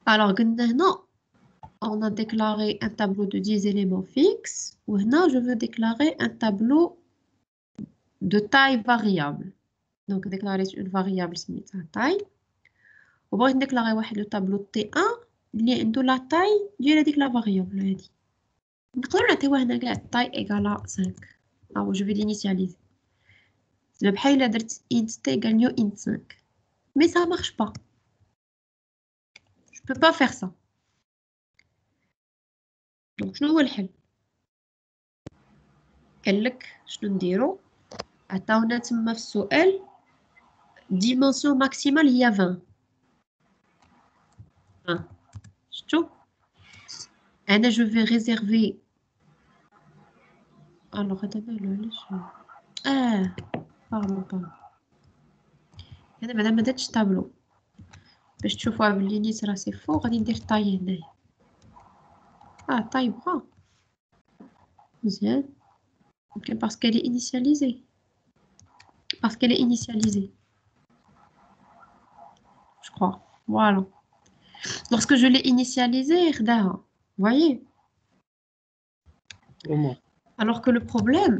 Alors, non, on a déclaré un tableau de 10 éléments fixes. Maintenant, je veux déclarer un tableau de taille variable. Donc, déclarer une variable, c'est sa taille. On va déclarer le tableau T1 اللي عنده la taille ديال هذيك la variable هذه. نقدروا نعطيوه هنا كاع taille égale à 5. Alors, je vais l'initialiser. C'est بحال إلا درت int t égale new int 5. Mais ça marche pas. Je peux pas faire ça. Donc, شنو هو الحل؟ قال لك شنو نديرو؟ عطاونا تما في السؤال dimension maximale هي 20. شفتو؟ أنا je vais réserver. Alors هذا مالو علاش؟ pardon. أنا بعدا ما درتش طابلو باش تشوفوها بلي نيت راه سي فو غادي ندير طاي هنايا. طاي بغا مزيان. يمكن parce qu'elle est initialisée. Parce qu'elle est initialisée. Je crois. Voilà. Lorsque je l'ai initialisée, vous voyez? Comment? Alors que le problème,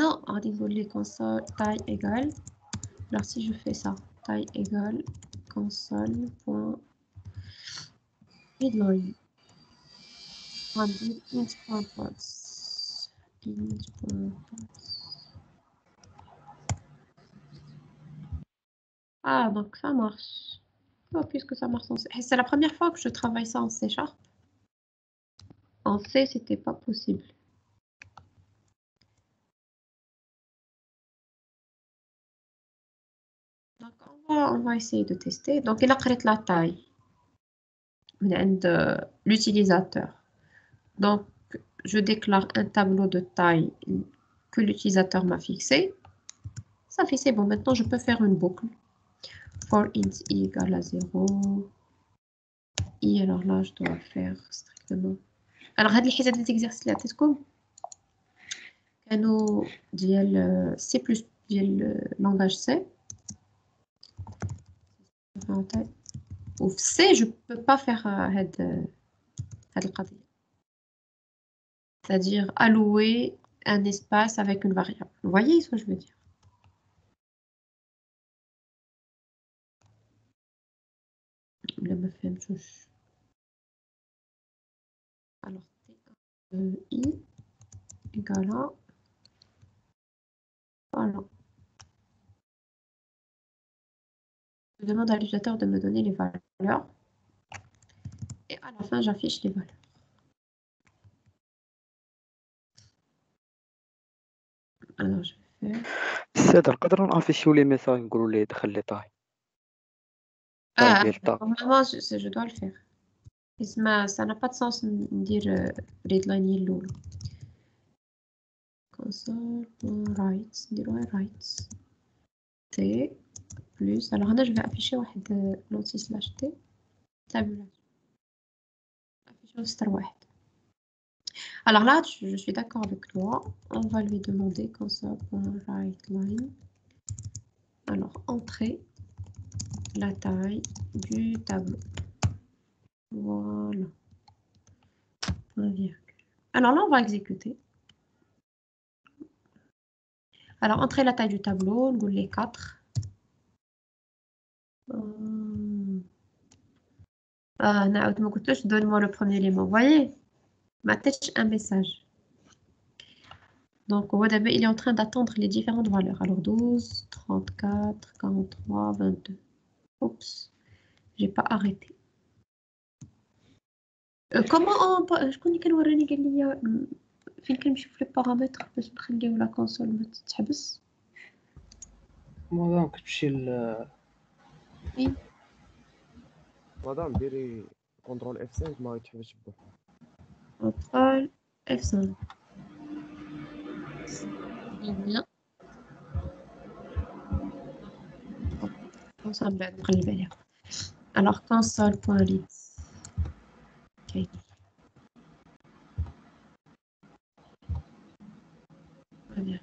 non, on dit les console taille égale. Alors si je fais ça, taille égale console.readline. On va dire int.pods. Ah, donc ça marche. Oh, puisque ça marche en C. C'est la première fois que je travaille ça en C#. En C, c'était pas possible. Donc, on va essayer de tester. Donc, il a créé la taille de l'utilisateur. Donc, je déclare un tableau de taille que l'utilisateur m'a fixé. Ça fait c'est bon. Maintenant, je peux faire une boucle. For int I égale à 0. I, alors là, je dois faire strictement. Alors, هاد الحساب des exercices اللي عطيتكم كانوا ديال C++ ديال langage C. Ou C, je peux pas faire c'est-à-dire allouer un espace avec une variable. Vous voyez ce que je veux dire? Alors, I égale à... Voilà. Je demande à l'utilisateur de me donner les valeurs. Et à la fin, j'affiche les valeurs. Alors, je vais faire... السادة نقدروا نافيشيو لي ميساج نقولوا ليه دخل لي طاي ديال طاي. Normalement, je dois le faire. Ça n'a pas de sens de dire readline yellow. Console.write, write T plus. Alors là, je vais afficher l'anti/T. Tabulation. Afficher star 1. Alors là, je suis d'accord avec toi. On va lui demander console.writeLine. Alors, entrer la taille du tableau. Voilà. Alors là, on va exécuter. Alors, entrer la taille du tableau, on les 4. Donne-moi le premier élément. Vous voyez? Ma tête, un message. Donc, il est en train d'attendre les différentes valeurs. Alors, 12, 34, 43, 22. Oups, j'ai pas arrêté. Comment on... Je connais quel وراني قال لي فين كنمشيو في لي بارامتر باش نخليو لا كونسول ما تتحبس. مادام كتمشي فين؟ مادام ديري كونترول F5 ما يتحبسش بوحدو. كونترول F5. لا. كونسول بعد نقلب عليها. Alors console.read. Ok. Très bien.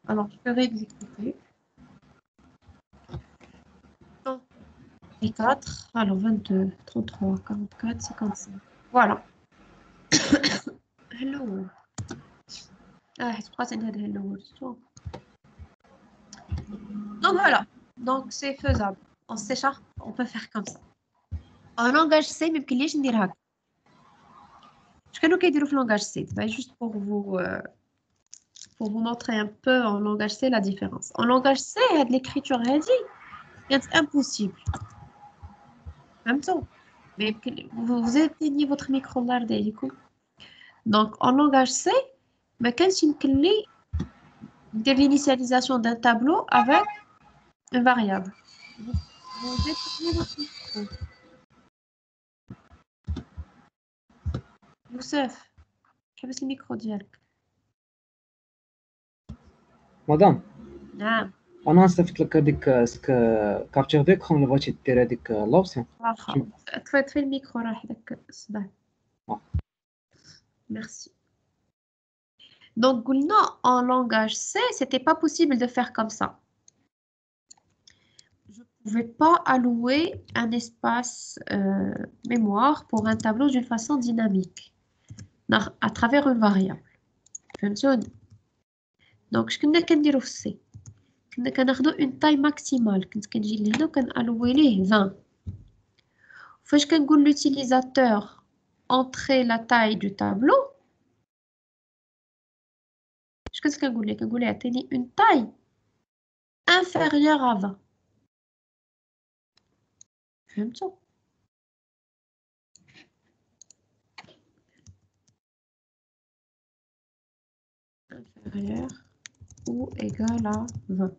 Alors, je vais réexécuter. 4, alors 22, 33, 44, 55. Voilà. Hello. Ah, je crois que c'est hello. Donc voilà. Donc c'est faisable. En C#, on peut faire comme ça. En langage C, même qu'il est ندير هكا. Je connais qu'il y a langage C. Juste pour vous montrer un peu en langage C la différence. En langage C, il y a de l'écriture c'est impossible. Même temps. Mais vous éteignez votre micro là, donc en langage C, mais quand de l'initialisation d'un tableau avec une variable. Vous éteignez votre micro. Youssef, je vais le micro ديالك. مدام نعم. انا نصيفط لك هذيك كابتشر ديكرون اللي بغيتي دير هذيك لوبسيون. واخا طفي الميكرو راه حداك الصداع. Merci. Donc, en langage C, c'était pas possible de faire comme ça. Je ne pouvais pas allouer un espace mémoire pour un tableau d'une façon dynamique, à travers une variable. Donc, je vais C. Je vais une taille maximale. Je vais allouer 20. Quand l'utilisateur entrer la taille du tableau, qu'est-ce que je vais dire? Une taille inférieure à 20. فهمتوا؟ inférieur ou égal à 20.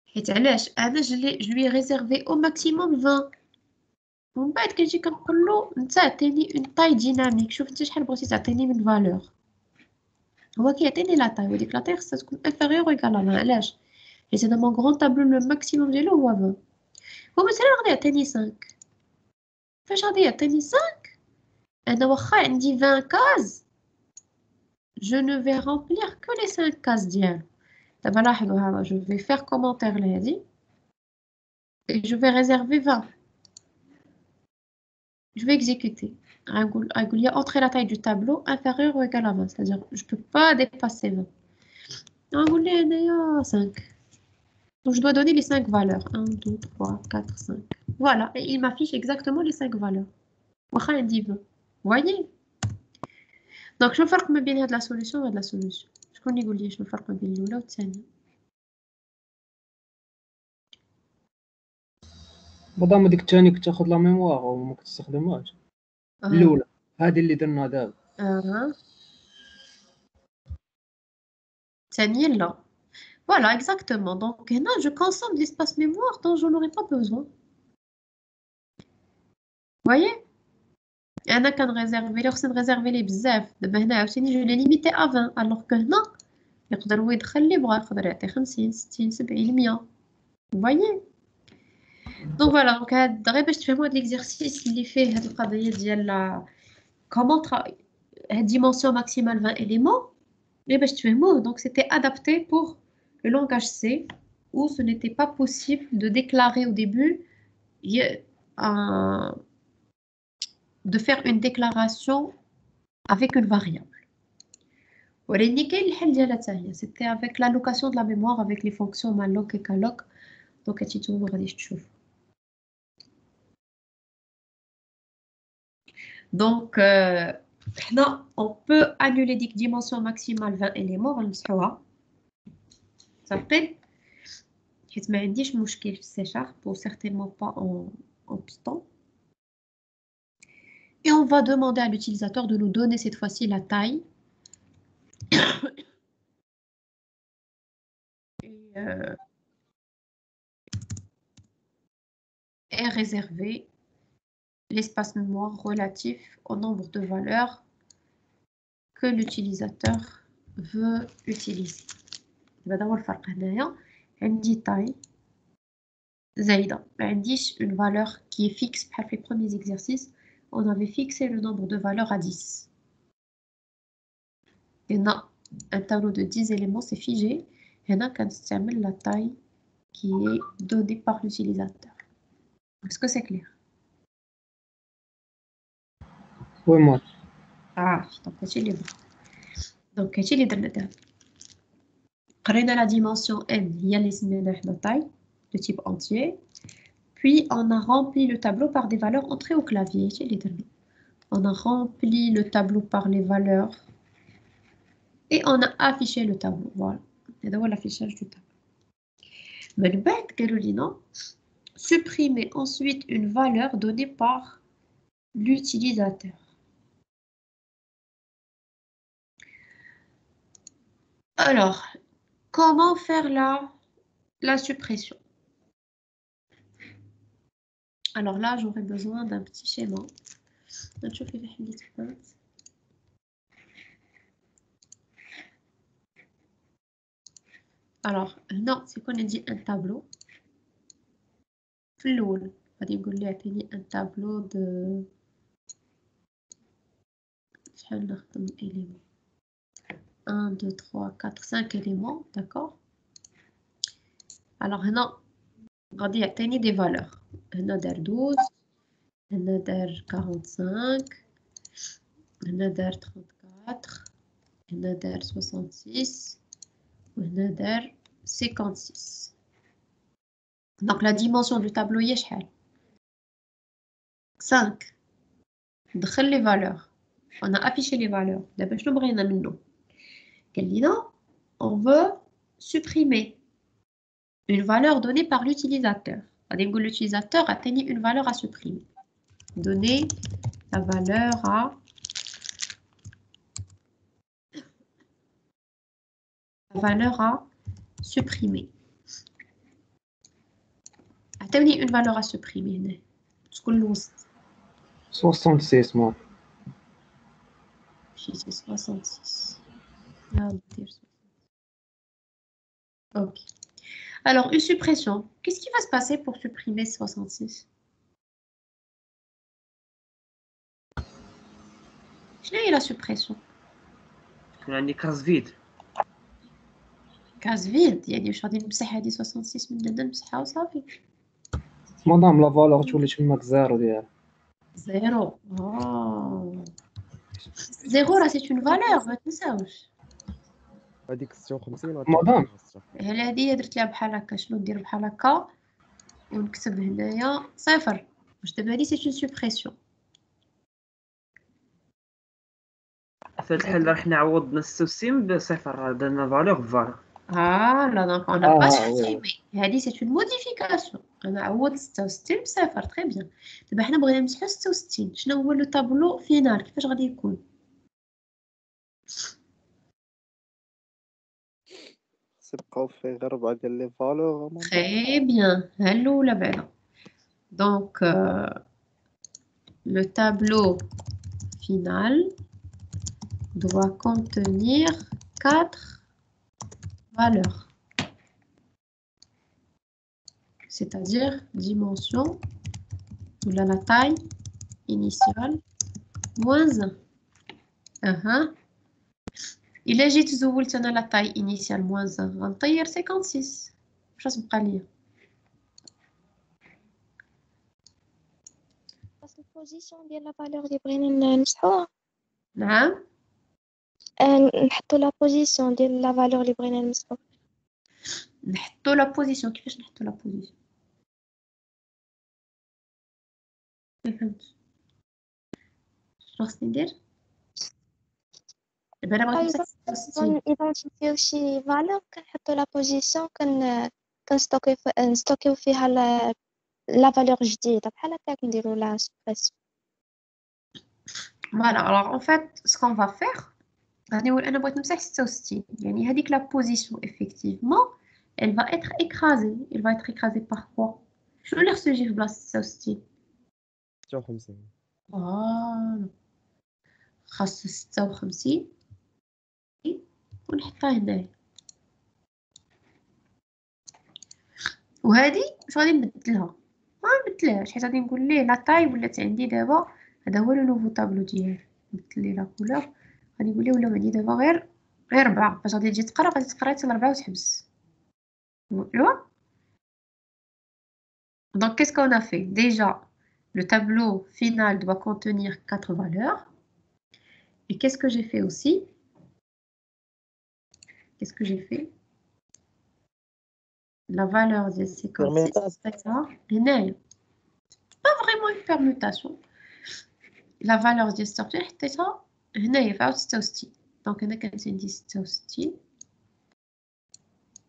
حيت علاش انا je lui ai réservé au maximum 20. ومن بعد كنجي كنقول له انت عطيني une taille dynamique. شوف انت شحال بغيتي تعطيني من valeur. هو كيعطيني لا taille وديك لا taille خصها تكون inférieure ou égal à 20. علاش؟ حيت انا mon grand tableau le maximum ديالو هو 20. هو مثلا غادي يعطيني 5. فاش غادي يعطيني 5 انا واخا عندي 20 cases je ne vais remplir que les 5 cases ديالو. دابا لاحظوا ها je vais faire commentaire لهادي et je vais réserver 20. Je vais exécuter. Il y a entrer la taille du tableau inférieure ou égale à 20, c'est-à-dire je ne peux pas dépasser 20. Il y a 5. Donc je dois donner les 5 valeurs. 1, 2, 3, 4, 5. Voilà, et il m'affiche exactement les 5 valeurs. Vous voyez? Donc je vais faire comme bien de la solution et de la solution. Je connais je vais faire comme bien l'oula ou الثانية. مدام هذيك الثاني كنت تاخذ لا ميموار وما كتستخدمهاش. الاولى هذه اللي درنا دابا. الثانية لا. Voilà, exactement. Donc là, je consomme de l'espace mémoire dont je n'aurai pas besoin. Vous voyez? أنا كنريزيرفي لي خصني نريزيرفي ليه بزاف. دابا هنا عاوتاني جو لي ليميتي ا 20 الوغ كو هنا يقدر هو يدخل اللي بغا، يقدر يعطي 50 60 70 100. Vous voyez? Donc voilà, donc هاد غير باش تفهموا هاد ليكزارسيس اللي فيه هاد القضية ديال كومون هاد ديمونسيون ماكسيمال 20 éléments غير باش تفهموه. Donc c'était adapté pour le langage C où ce n'était pas possible de déclarer au début de faire une déclaration avec une variable. C'était avec l'allocation de la mémoire avec les fonctions malloc et calloc. Donc, on peut annuler des dimensions maximales 20 éléments. Ça s'appelle pour certainement pas en Python. Et on va demander à l'utilisateur de nous donner cette fois-ci la taille. Et réserver l'espace mémoire relatif au nombre de valeurs que l'utilisateur veut utiliser. D'abord, une taille زايدة. Une valeur qui est fixe. Pour les premiers exercices, on avait fixé le nombre de valeurs à 10. Il y a un tableau de 10 éléments, c'est figé. Il y en a qui la taille qui est donné par l'utilisateur. Est-ce que c'est clair? Oui, moi. Donc هادشي اللي بغيت. دونك هادشي اللي درنا دابا. قرينا la dimension n هي اللي سميناها حنا taille de type entier. Puis on a rempli le tableau par des valeurs entrées au clavier. هادشي اللي درنا. On a rempli le tableau par les valeurs et on a affiché le tableau. Voilà. Et donc l'affichage du tableau. Mais le bête, non, supprimer ensuite une valeur donnée par l'utilisateur. Alors, comment faire la suppression? Alors là, j'aurais besoin d'un petit schéma. Alors, non, c'est qu'on a dit un tableau. Floul. On va dire un tableau de... 1, 2, 3, 4, 5 éléments, d'accord? Alors, non, on va dire des valeurs. On a 12, on a 45, on a 34, on a 66, on a 56. Donc, la dimension du tableau est 5. On les valeurs. On a affiché les valeurs. D'abord, je vais on veut supprimer une valeur donnée par l'utilisateur. L'utilisateur a tenu une valeur à supprimer. Donner la valeur à supprimer. A tenu une valeur à supprimer. 66 moi. C'est 66. Ok. Alors, une suppression. Qu'est-ce qui va se passer pour supprimer 66? Je l'ai la suppression. يعني case vide. Case vide. يعني واش غادي نمسح هذه 66 من هنا نمسحها وصافي. مادام لا فالور تولي تماك زيرو ديالها. زيرو. زيرو راه سي اون فالور ما تنساوش. هذيك 56 مادام هذه درت لها بحال هكا. شنو ندير بحال هكا ونكتب هنايا صفر باش دابا هذه سي اون سوبريسيون. في هاد الحالة حنا عوضنا 66 بصفر درنا فالور بفالور. لا دونك اون با سوبريمي. هذه سي اون موديفيكاسيون. انا عوضت 66 بصفر تري بيان. دابا حنا بغينا نمسحو 66. شنو هو لو طابلو فينال كيفاش غادي يكون؟ تبقاو فيه غير 4 ديال لي فالور. Très bien. Hello la belle. Donc, le tableau final doit contenir 4 valeurs. C'est-à-dire dimension, ou la taille initiale, moins 1. Il est juste de la taille initiale moins 1. On taille 56. Je sais pas lire. البوزيسيون ديال لا فالور اللي بغينا نمسحوها. نعم. نحطوا لا بوزيسيون ديال لا فالور اللي بغينا نمسحوها. نحطوا لا بوزيسيون. كيفاش نحطوا لا بوزيسيون؟ فهمت. شنو خصني ندير؟ دابا انا بغيت نمسح 66. ايدونتيفيو شي فالور كنحطوا لا بوزيسيون نستوكيو فيها لا فالور جديده بحال هكاك نديروا لا سوبريسيون. Voilà, alors en fait, ce qu'on va faire, أنا بغيت نمسح 66. يعني هذيك la position, effectivement, elle va être écrasée. Elle va être écrasée par quoi? شنو اللي خصو يجي في بلاصة 66؟ 56. فوالا. خاص 56 ونحطها هنايا. وهذه واش غادي نبدلها؟ ما نبدلهاش حيت غادي نقول ليه لا طاي ولات عندي دابا. هذا هو لو نوفو طابلو ديالي. نبدل ليه لا كولور. غادي نقول ليه ولاو عندي دابا غير 4. فاش غادي تجي تقرا غادي تقرا حتى ل 4 وتحبس. ايوا Donc, qu'est-ce qu'on a fait? Déjà, le tableau final doit contenir 4 valeurs. Et qu'est-ce que j'ai fait aussi? Qu'est-ce que j'ai fait? La valeur de 56, c'est ça. Et pas vraiment une permutation. La valeur de sortir, c'est ça. هنا في 66. دونك هنا كانت عندي 66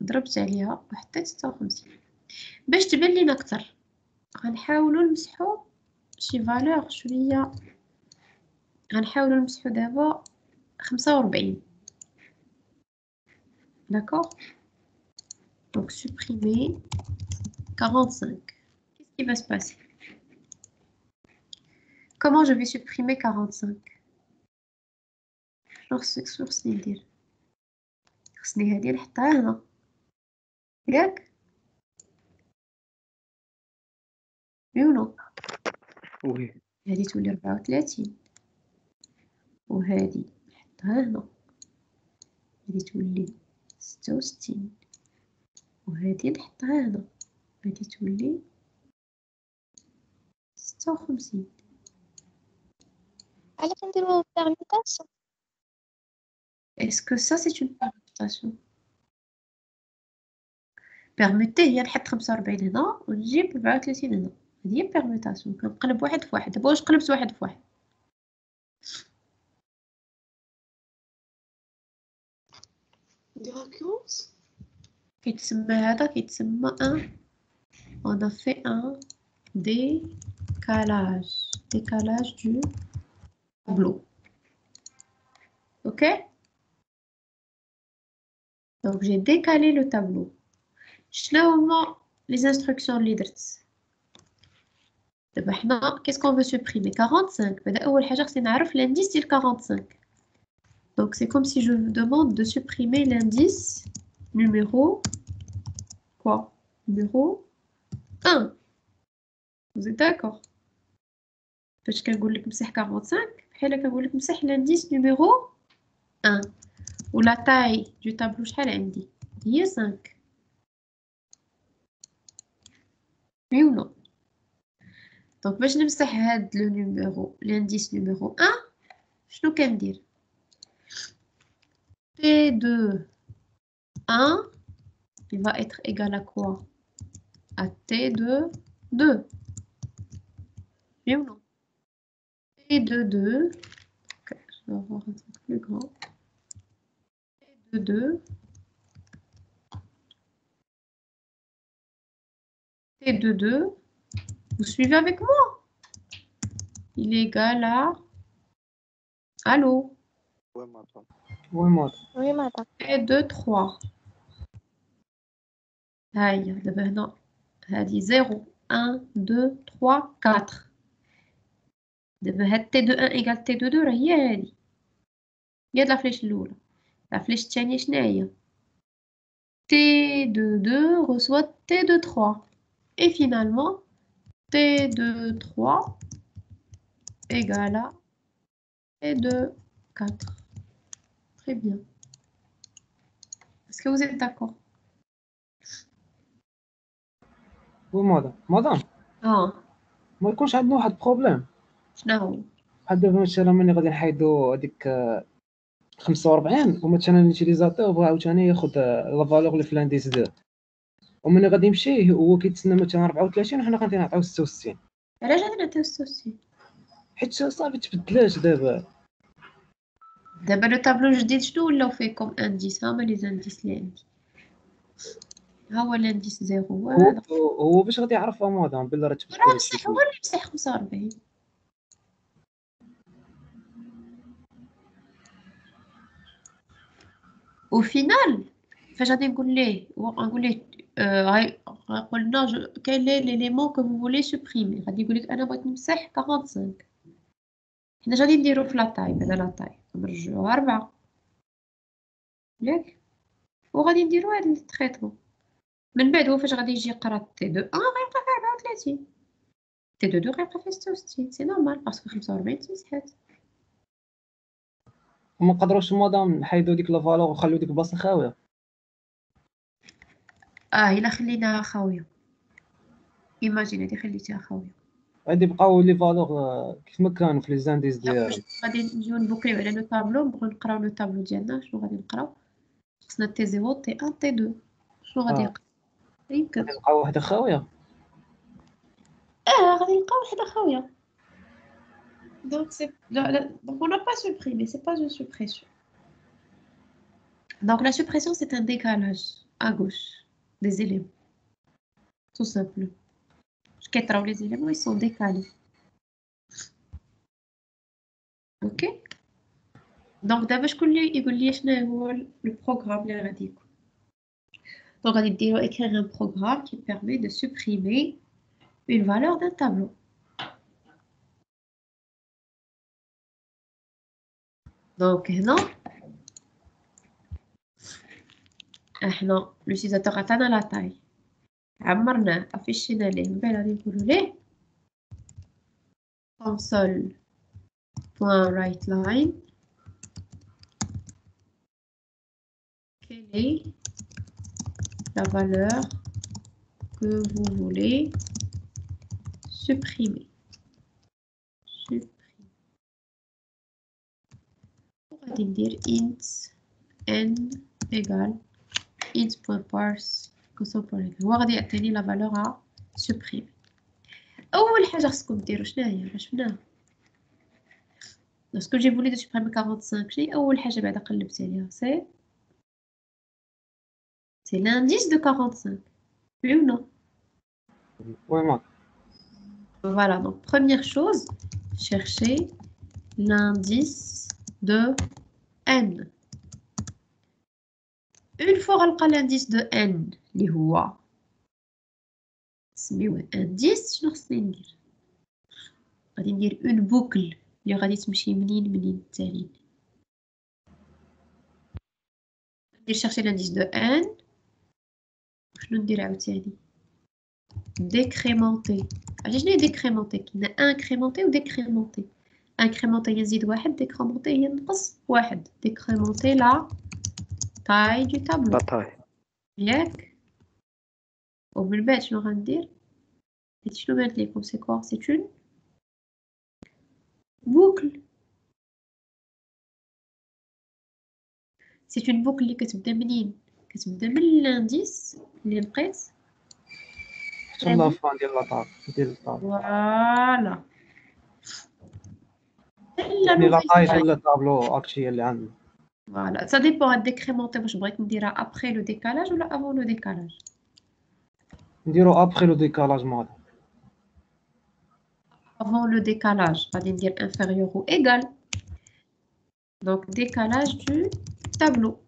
ضربت عليها وحطيت 56. باش تبان لينا اكثر غنحاولوا نمسحوا شي فالور شويه. غنحاولوا نمسحوا دابا 45. D'accord? Donc supprimer 45. Qu'est-ce qui va se passer? Comment je vais supprimer 45? خصني ندير خصني هادي نحطها هنا ياك يونو وي هادي تولي 34 وهادي نحطها هنا هادي تولي 66 وهادي نحطها هنا هادي تولي 56. علاش نديرو permutation؟ Est-ce que ça c'est une permutation? Permuter هي نحط 45 هنا ونجيب 34 هنا. هذه هي permutation. كنقلب واحد في واحد. دابا واش قلبت واحد في واحد؟ دي récurrence كيتسمى هذا كيتسمى on a fait un décalage du tableau. Ok? Donc j'ai décalé le tableau. شنو هما les instructions اللي درت؟ دابا حنا qu'est-ce qu'on veut supprimer 45. بدا اول حاجه خصني نعرف l'indice ديال 45. Donc c'est comme si je vous demande de supprimer l'indice numéro quoi? Numéro 1. Vous êtes d'accord? فاش كنقول لك مسح 45 بحال كنقول لك مسح l'indice numéro 1. و la taille du tableau شحال عندي؟ هي 5. Oui ou non? Donc باش نمسح هاد لو نيميرو l'indice numéro 1 شنو كندير؟ P de 1 il va être égal à quoi? À T de 2. Oui ou non? T de 2, okay, je vais avoir un truc plus grand. T de 2, T de 2, vous suivez avec moi? Il est égal à... Allô? وين ماضي Oui, madame. T de 3. هيا دابا هنا هادي 0 1 2 3 4. دابا هاد T de 1 égal T de 2 راه هي هادي. هي هاد لافليش الأولى. لافليش الثانية شناهي؟ T de 2 reçoit T de 3. Et finalement, T de 3 égale à T de 4. Très bien. Est-ce que vous êtes d'accord? وين ماضي ما يكونش عندنا واحد بروبليم. شنو هو؟ بحال دابا مثلا ملي غادي نحيدو هذيك 45 ومثلا اليوتيليزاتور بغا عاوتاني ياخذ لا فالور اللي في الانديس ديال وملي غادي يمشي هو كيتسنى مثلا 34 وحنا غادي نعطيو 66. علاش غادي نعطيو 66؟ حيت صافي تبدلات دابا. دابا لو طابلو جديد شنو ولاو فيه كوم انديس؟ هما لي زانديس اللي عندي. ها هو الانديس 0 هو هذا. هو باش غادي يعرفها مادام بلا راه تبدل راه هادشي بصح هو اللي مسح 45. Au final, فاش غادي نقول ليه قلنا quel est l'élément que vous voulez supprimer غادي يقول لك انا بغيت نمسح 45. حنا غادي نديرو في لاطاي بعدا لاطاي نرجعوها 4 ياك وغادي نديرو هاد التريتمون. من بعد هو فاش غادي يجي يقرا تي دو 1 غيبقى فيه 34 تي دو 2 غيبقى فيه 66. سي نورمال باسكو 45 تمسحات. وما نقدروش مادام نحيدو ديك لا فالور وخليو ديك البلاصه خاويه. الا خليناها خاويه ايماجين هادي خليتيها خاويه. غادي يبقاو لي فالور كيف ما كانوا في لي زانديس ديالي. غادي نجيو نبوكليو على لو طابلو، نبغيو نقراو لو طابلو ديالنا. شنو غادي نقراو؟ خصنا تي 0 تي 1 تي 2. شنو غادي يقرا؟ يمكن غادي نلقاو وحده خاويه. غادي نلقاو وحده خاويه. Donc c'est donc on n'a pas supprimé, c'est pas une suppression. Donc la suppression c'est un décalage à gauche des éléments. Tout simple. Les éléments ils sont décalés. Ok. Donc d'abord je connais le programme les radicaux. Donc on va écrire un programme qui permet de supprimer une valeur d'un tableau. Donc non. L'utilisateur atteint la taille. عمرنا affiché ليه من بعد غادي نقولوا ليه console.writeLine quelle est la valeur que vous voulez supprimer. غادي ندير int n égale int.parse هو غادي يعطيني لا فالور ا سوبريمي. اول حاجه خصكم ديروا شنو هي شفناها لاسكو جي فولي دو سوبريمي 45 شنو اول حاجه بعدا قلبت عليها سي l'indice de 45 oui ou non? Oui moi. Voilà, donc première chose, chercher l'indice de n. Une fois غنلقى l'indice de n اللي هو نسميوه indice شنو خصني ندير؟ غادي ندير une boucle اللي غادي تمشي منين التالي. ندير chercher l'indice de n. شنو ندير عاوتاني؟ décrémenter. عرفتي شنو هي décrémenter؟ كاينه incrémenter و décrémenter. incrémenter هي نزيد واحد، décrémenter هي نقص واحد. décrémenter la taille du tableau. لا طاي ياك؟ ومن بعد شنو غندير؟ شنو بانت ليكم سي كوا؟ سي une boucle. سي une boucle اللي كتبدا منين؟ كتبدا من l'indice اللي لقيت حتى لا فان ديال لاطاب ديال الطابلو. فوالا يعني لا طاي ديال الطابلو اكتشي اللي عندنا. فوالا سا ديبون هاد ديكريمونتي واش بغيت نديرها ابخي لو ديكالاج ولا افون لو ديكالاج. نديرو ابخي لو ديكالاج مود. avant le décalage غادي ندير inférieur ou égal. Donc décalage du tableau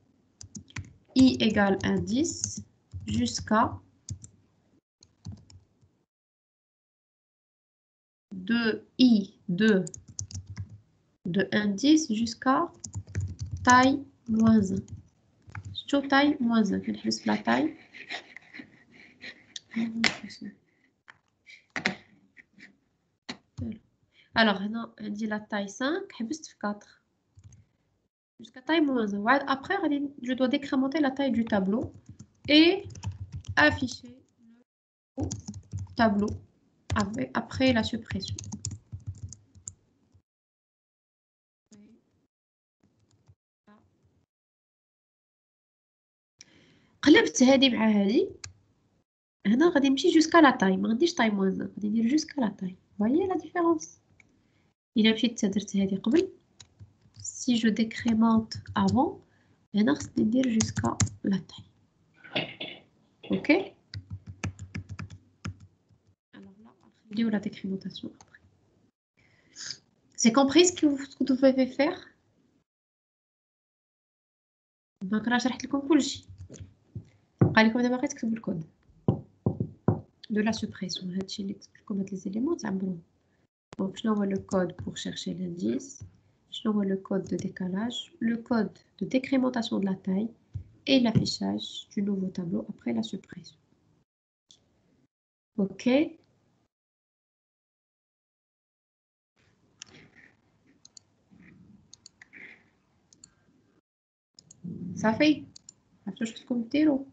i égale indice jusqu'à 2i de indice jusqu'à taille moins 1. شتو taille moins 1 كنحبس بلا taille. Alors هنا عندي la taille 5 حبست في 4 jusqu'à taille moins 1. Après je dois décrémenter la taille du tableau et afficher le tableau après la suppression. قلبت هذه مع هذه هنا غادي نمشي jusqu'à la taille. ما غنديرش taille moins 1 غادي ندير jusqu'à la taille. voyez la différence. إلا مشيت درت هذه قبل si je décrémente avant هنا خصني ندير jusqu'à la taille. ok. alors là on va la décrémentation après. C'est compris ce que vous devez faire. دونك راه شرحت لكم كلشي. قال لكم دابا غير تكتبوا الكود de la suppression. هادشي اللي كتبت لكم هاد لي زيليمون تعبروهم. Donc شنو هو le code pour chercher l'indice, شنو هو le code de décalage, le code de décrémentation de la taille et l'affichage du nouveau tableau après la suppression. Ok. صافي عرفتوا واش خصكم ديروا.